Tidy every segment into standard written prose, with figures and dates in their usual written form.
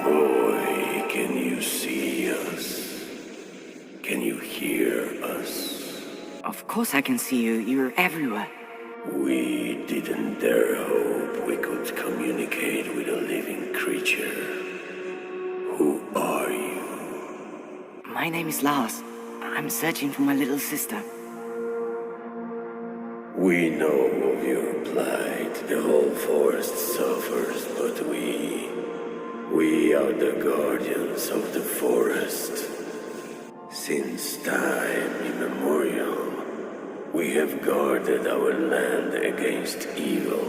Boy, can you see us? Can you hear us? Of course I can see you. You're everywhere. We didn't dare hope we could communicate with a living creature. Who are you? My name is Lars. I'm searching for my little sister. We know of your plight. The whole forest suffers, but we are the guardians of the forest. Since time immemorial, we have guarded our land against evil.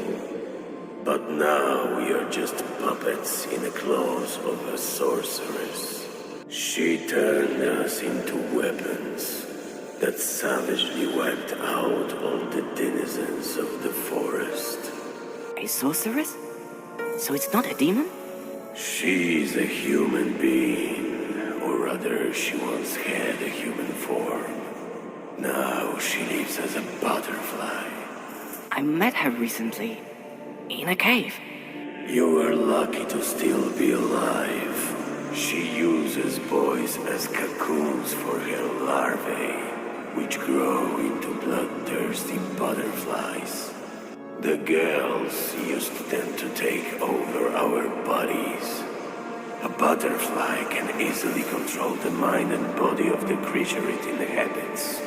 But now we are just puppets in the claws of a sorceress. She turned us into weapons that savagely wiped out all the denizens of the forest. A sorceress? So it's not a demon? She's a human being, or rather, she once had a human form. Now she lives as a butterfly. I met her recently. In a cave. You are lucky to still be alive. She uses boys as cocoons for her larvae, which grow into bloodthirsty butterflies. The girls used them to take over our bodies. A butterfly can easily control the mind and body of the creature it inhabits,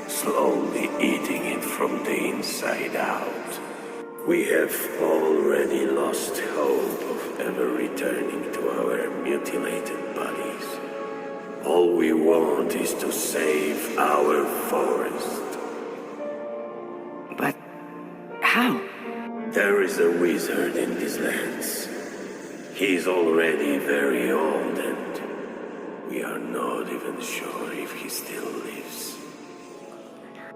slowly eating it from the inside out. We have already lost hope of ever returning to our mutilated bodies. All we want is to save our forest. But how? There is a wizard in these lands. He's already very old and we are not even sure if he still lives.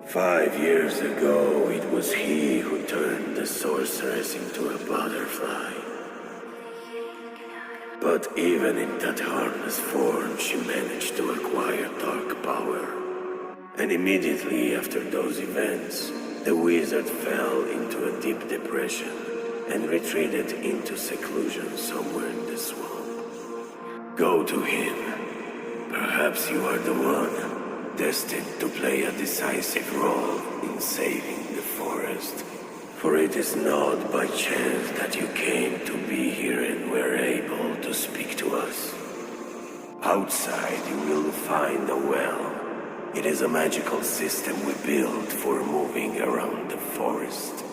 5 years ago, it was he who turned the sorceress into a butterfly. But even in that harmless form, she managed to acquire dark power. And immediately after those events, the wizard fell into a deep depression and retreated into seclusion somewhere in the swamp. Go to him. Perhaps you are the one destined to play a decisive role in saving the forest. For it is not by chance that you came to be here and were able to speak to us. Outside you will find a well. It is a magical system we built for moving around the forest.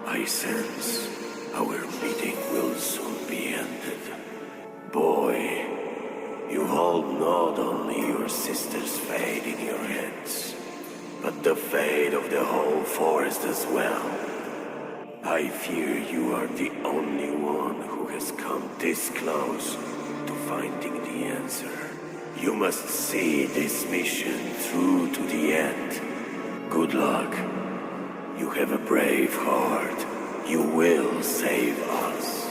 I sense our meeting will soon be ended. Boy, you hold not only your sister's fate in your hands, but the fate of the whole forest as well. I fear you are the only one who has come this close to finding the answer. You must see this mission through to the end. Good luck. You have a brave heart. You will save us.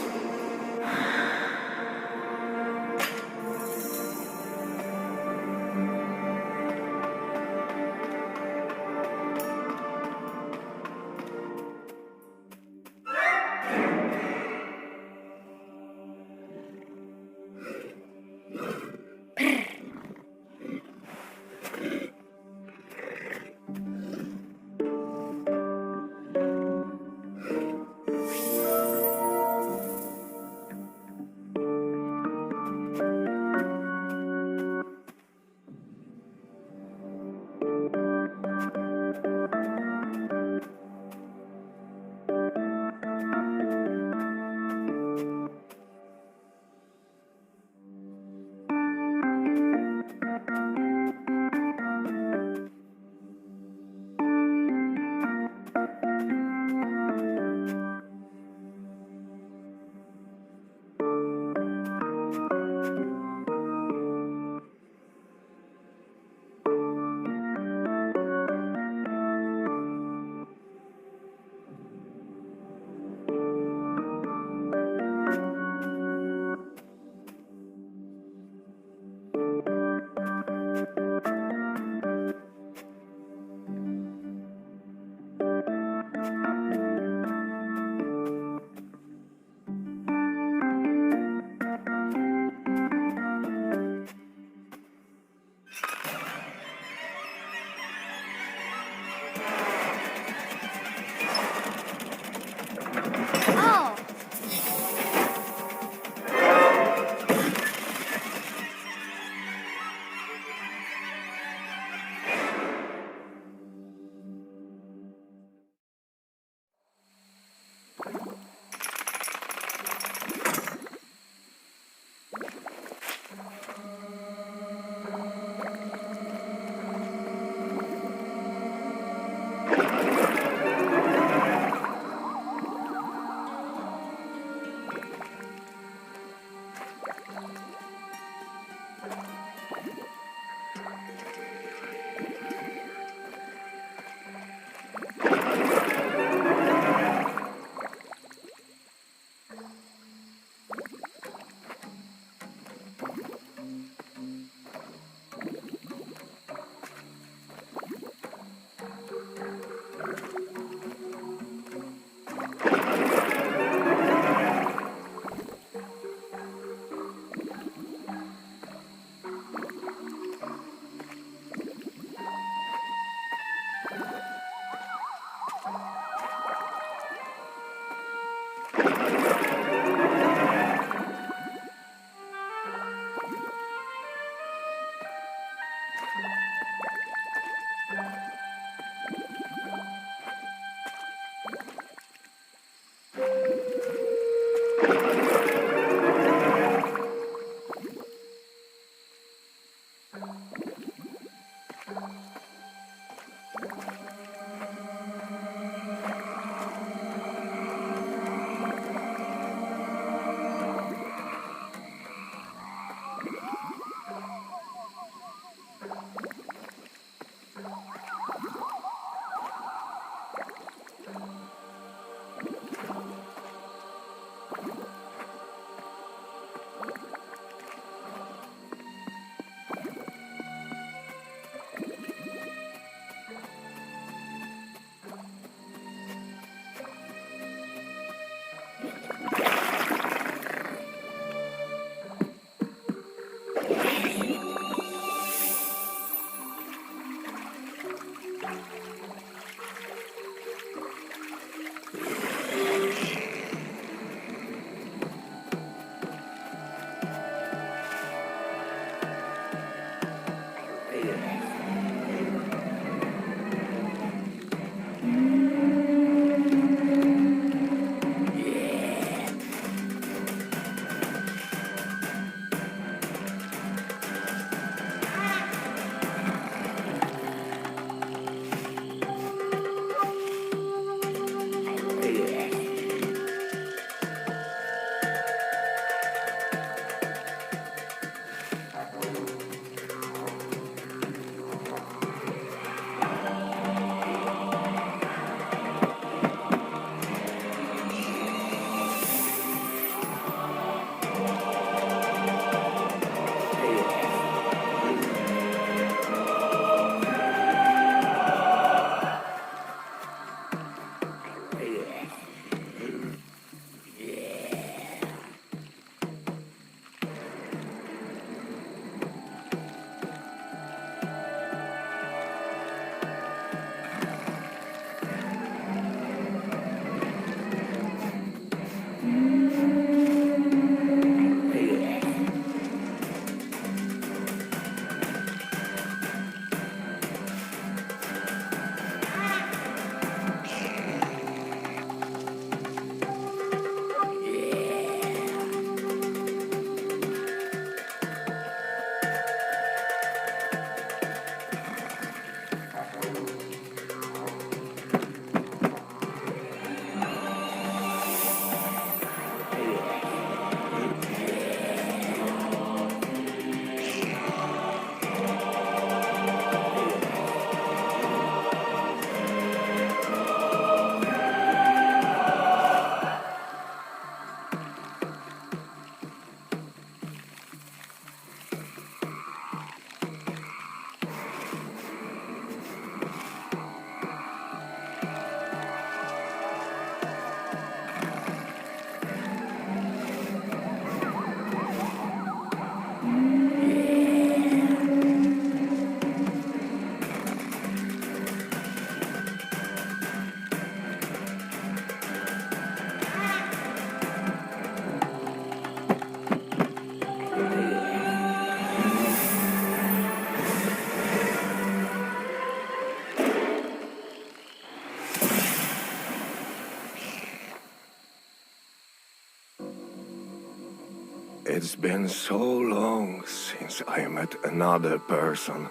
It's been so long since I met another person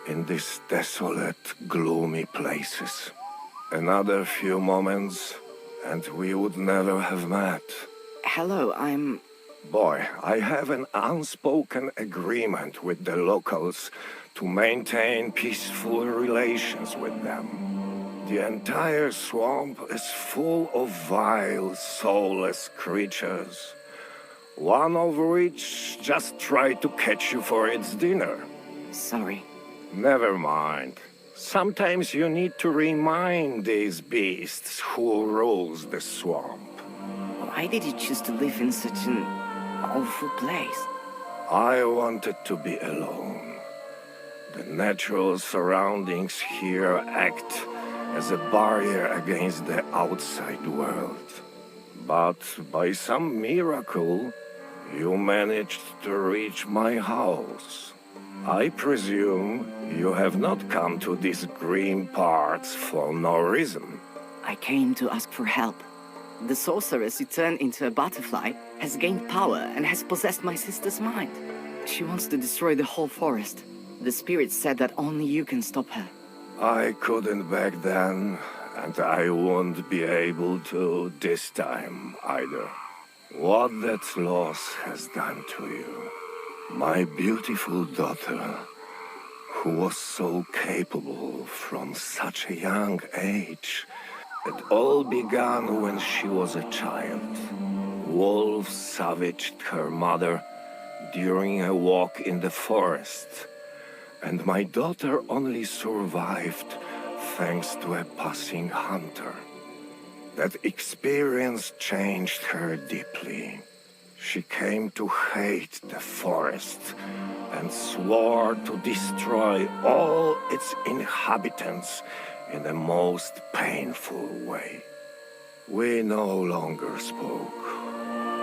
in these desolate, gloomy places. Another few moments, and we would never have met. Hello, I'm... Boy, I have an unspoken agreement with the locals to maintain peaceful relations with them. The entire swamp is full of vile, soulless creatures, one of which just tried to catch you for its dinner. Sorry. Never mind. Sometimes you need to remind these beasts who rules the swamp. Why did you choose to live in such an awful place? I wanted to be alone. The natural surroundings here act as a barrier against the outside world. But by some miracle, you managed to reach my house. I presume you have not come to these green parts for no reason. I came to ask for help. The sorceress who turned into a butterfly has gained power and has possessed my sister's mind. She wants to destroy the whole forest. The spirit said that only you can stop her. I couldn't back then, and I won't be able to this time either. What that loss has done to you. My beautiful daughter, who was so capable from such a young age. It all began when she was a child. Wolves savaged her mother during a walk in the forest, and my daughter only survived thanks to a passing hunter. That experience changed her deeply. She came to hate the forest and swore to destroy all its inhabitants in the most painful way. We no longer spoke.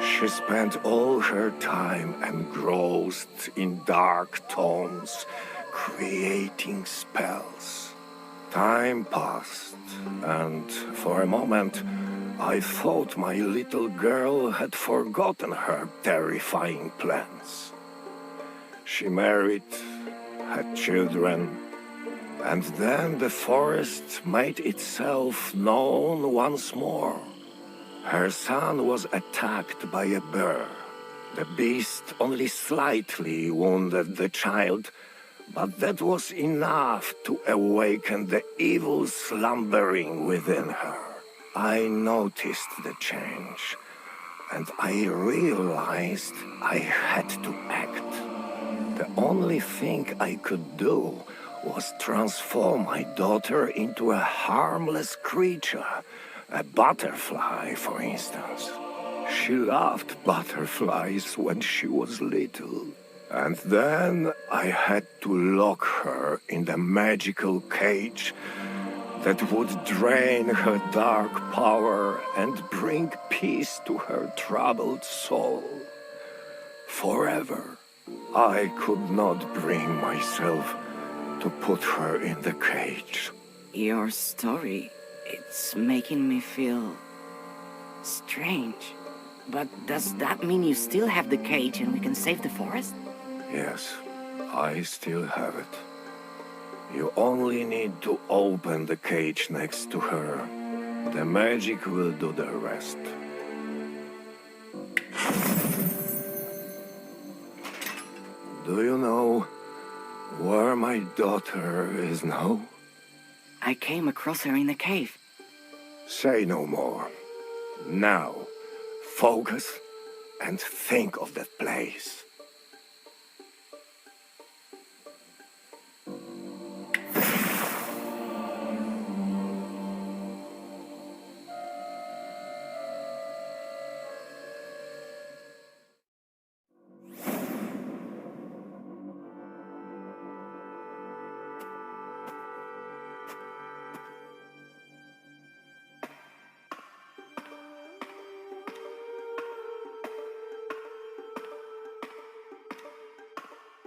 She spent all her time engrossed in dark tomes, creating spells. Time passed, and for a moment, I thought my little girl had forgotten her terrifying plans. She married, had children, and then the forest made itself known once more. Her son was attacked by a bear. The beast only slightly wounded the child, but that was enough to awaken the evil slumbering within her. I noticed the change, and I realized I had to act. The only thing I could do was transform my daughter into a harmless creature, a butterfly, for instance. She loved butterflies when she was little. And then I had to lock her in the magical cage that would drain her dark power and bring peace to her troubled soul. Forever. I could not bring myself to put her in the cage. Your story, it's making me feel strange. But does that mean you still have the cage and we can save the forest? Yes, I still have it. You only need to open the cage next to her. The magic will do the rest. Do you know where my daughter is now? I came across her in the cave. Say no more. Now, focus and think of that place.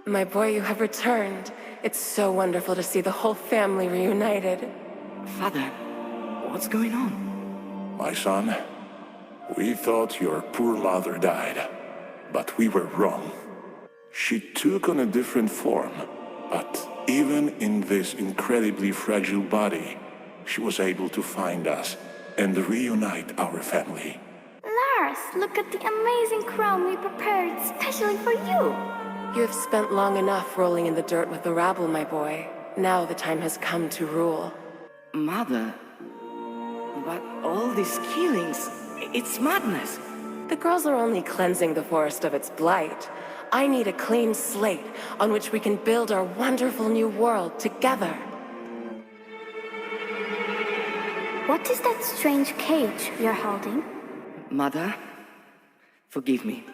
My boy, you have returned. It's so wonderful to see the whole family reunited. Father, what's going on? My son, we thought your poor mother died. But we were wrong. She took on a different form, but even in this incredibly fragile body, she was able to find us and reunite our family. Lars, look at the amazing crown we prepared especially for you. You have spent long enough rolling in the dirt with the rabble, my boy. Now the time has come to rule. Mother, but all these killings, it's madness. The girls are only cleansing the forest of its blight. I need a clean slate on which we can build our wonderful new world together. What is that strange cage you're holding? Mother, forgive me.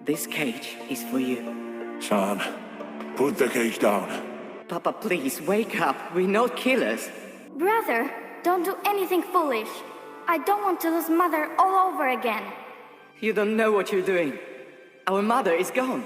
This cage is for you. Son, put the cage down. Papa, please, wake up. We're not killers. Brother, don't do anything foolish. I don't want to lose Mother all over again. You don't know what you're doing. Our mother is gone.